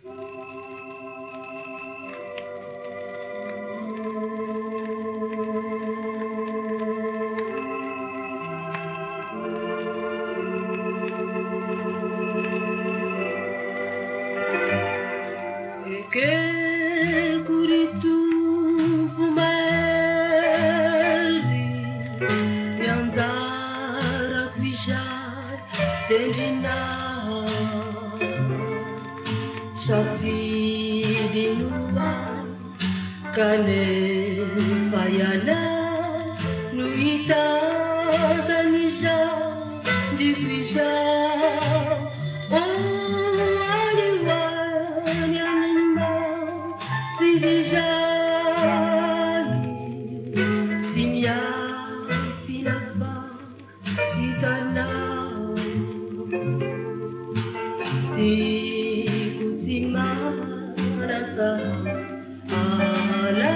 Che curitu fumelli Yanzara quishar tendina Safidi nuba Kane payana Nuita tanisa Divisa Timia finaba itana di kutima rasa ala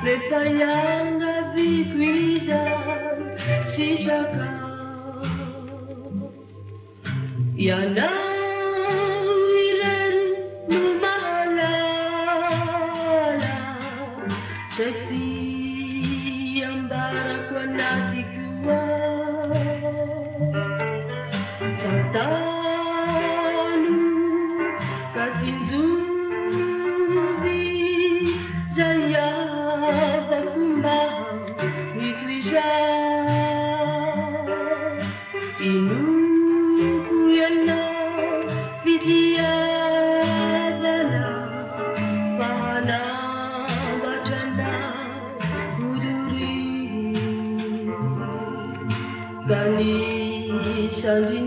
lepayanga vikwiza sitaka yana Sexy ang barakwa natigwa Tatanu kazinzubi Zaya bakumba Wikwisha Inukuyana Vidya Dana Bahana Gani Sandini